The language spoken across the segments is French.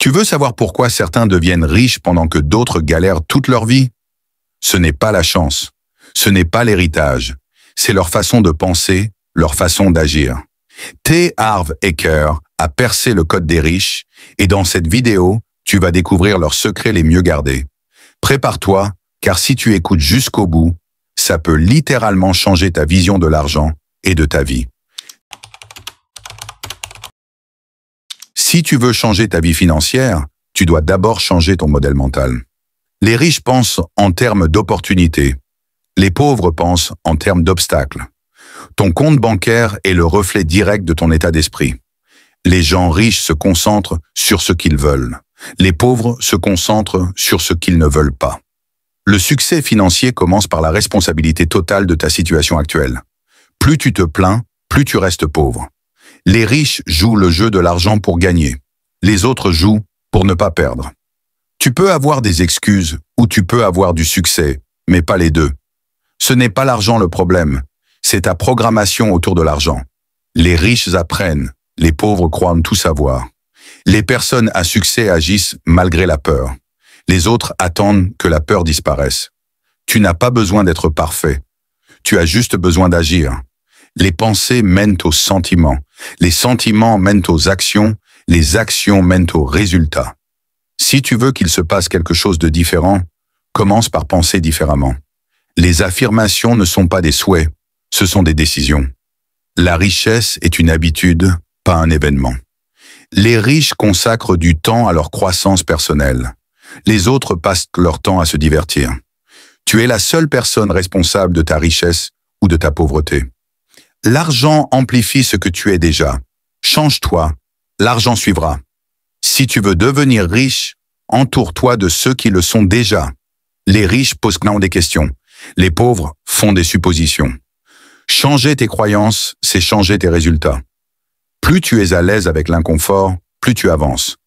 Tu veux savoir pourquoi certains deviennent riches pendant que d'autres galèrent toute leur vie? Ce n'est pas la chance, ce n'est pas l'héritage, c'est leur façon de penser, leur façon d'agir. T. Harv Eker a percé le code des riches et dans cette vidéo, tu vas découvrir leurs secrets les mieux gardés. Prépare-toi, car si tu écoutes jusqu'au bout, ça peut littéralement changer ta vision de l'argent et de ta vie. Si tu veux changer ta vie financière, tu dois d'abord changer ton modèle mental. Les riches pensent en termes d'opportunités. Les pauvres pensent en termes d'obstacles. Ton compte bancaire est le reflet direct de ton état d'esprit. Les gens riches se concentrent sur ce qu'ils veulent. Les pauvres se concentrent sur ce qu'ils ne veulent pas. Le succès financier commence par la responsabilité totale de ta situation actuelle. Plus tu te plains, plus tu restes pauvre. Les riches jouent le jeu de l'argent pour gagner. Les autres jouent pour ne pas perdre. Tu peux avoir des excuses ou tu peux avoir du succès, mais pas les deux. Ce n'est pas l'argent le problème, c'est ta programmation autour de l'argent. Les riches apprennent, les pauvres croient tout savoir. Les personnes à succès agissent malgré la peur. Les autres attendent que la peur disparaisse. Tu n'as pas besoin d'être parfait. Tu as juste besoin d'agir. Les pensées mènent aux sentiments. Les sentiments mènent aux actions. Les actions mènent aux résultats. Si tu veux qu'il se passe quelque chose de différent, commence par penser différemment. Les affirmations ne sont pas des souhaits, ce sont des décisions. La richesse est une habitude, pas un événement. Les riches consacrent du temps à leur croissance personnelle. Les autres passent leur temps à se divertir. Tu es la seule personne responsable de ta richesse ou de ta pauvreté. L'argent amplifie ce que tu es déjà. Change-toi, l'argent suivra. Si tu veux devenir riche, entoure-toi de ceux qui le sont déjà. Les riches posent des questions. Les pauvres font des suppositions. Changer tes croyances, c'est changer tes résultats. Plus tu es à l'aise avec l'inconfort, plus tu avances.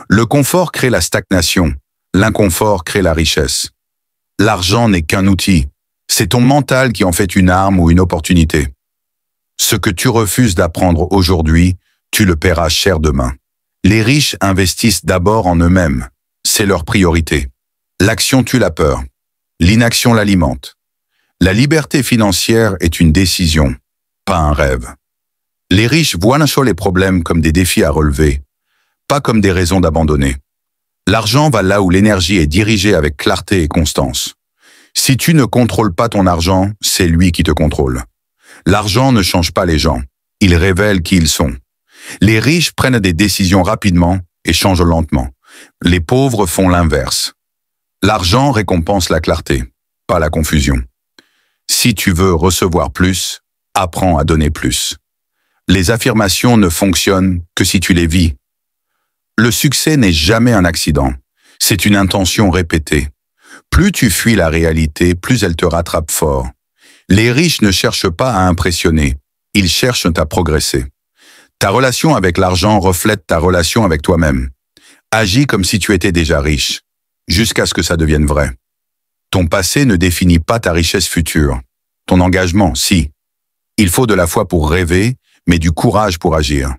Le confort crée la stagnation. L'inconfort crée la richesse. L'argent n'est qu'un outil. C'est ton mental qui en fait une arme ou une opportunité. Ce que tu refuses d'apprendre aujourd'hui, tu le paieras cher demain. Les riches investissent d'abord en eux-mêmes. C'est leur priorité. L'action tue la peur. L'inaction l'alimente. La liberté financière est une décision, pas un rêve. Les riches voient les problèmes comme des défis à relever, pas comme des raisons d'abandonner. L'argent va là où l'énergie est dirigée avec clarté et constance. Si tu ne contrôles pas ton argent, c'est lui qui te contrôle. L'argent ne change pas les gens, il révèle qui ils sont. Les riches prennent des décisions rapidement et changent lentement. Les pauvres font l'inverse. L'argent récompense la clarté, pas la confusion. Si tu veux recevoir plus, apprends à donner plus. Les affirmations ne fonctionnent que si tu les vis. Le succès n'est jamais un accident, c'est une intention répétée. Plus tu fuis la réalité, plus elle te rattrape fort. Les riches ne cherchent pas à impressionner, ils cherchent à progresser. Ta relation avec l'argent reflète ta relation avec toi-même. Agis comme si tu étais déjà riche, jusqu'à ce que ça devienne vrai. Ton passé ne définit pas ta richesse future. Ton engagement, si. Il faut de la foi pour rêver, mais du courage pour agir.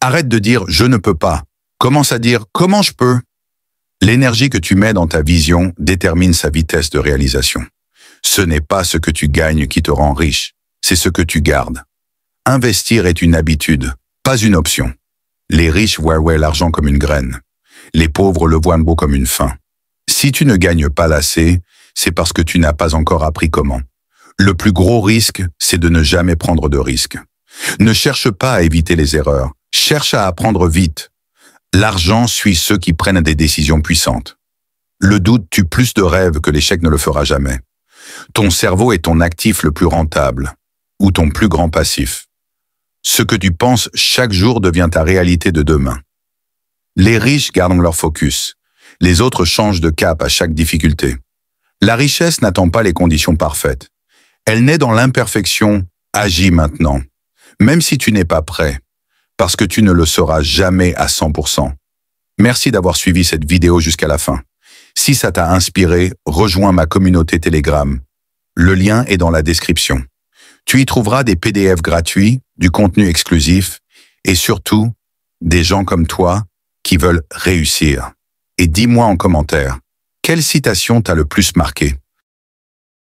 Arrête de dire « je ne peux pas ». Commence à dire « comment je peux ». L'énergie que tu mets dans ta vision détermine sa vitesse de réalisation. Ce n'est pas ce que tu gagnes qui te rend riche, c'est ce que tu gardes. Investir est une habitude, pas une option. Les riches voient l'argent comme une graine. Les pauvres le voient beau comme une faim. Si tu ne gagnes pas assez, c'est parce que tu n'as pas encore appris comment. Le plus gros risque, c'est de ne jamais prendre de risque. Ne cherche pas à éviter les erreurs, cherche à apprendre vite. L'argent suit ceux qui prennent des décisions puissantes. Le doute tue plus de rêves que l'échec ne le fera jamais. Ton cerveau est ton actif le plus rentable, ou ton plus grand passif. Ce que tu penses chaque jour devient ta réalité de demain. Les riches gardent leur focus. Les autres changent de cap à chaque difficulté. La richesse n'attend pas les conditions parfaites. Elle naît dans l'imperfection, agis maintenant. Même si tu n'es pas prêt, parce que tu ne le seras jamais à 100%. Merci d'avoir suivi cette vidéo jusqu'à la fin. Si ça t'a inspiré, rejoins ma communauté Telegram. Le lien est dans la description. Tu y trouveras des PDF gratuits, du contenu exclusif et surtout, des gens comme toi qui veulent réussir. Et dis-moi en commentaire, quelle citation t'a le plus marqué?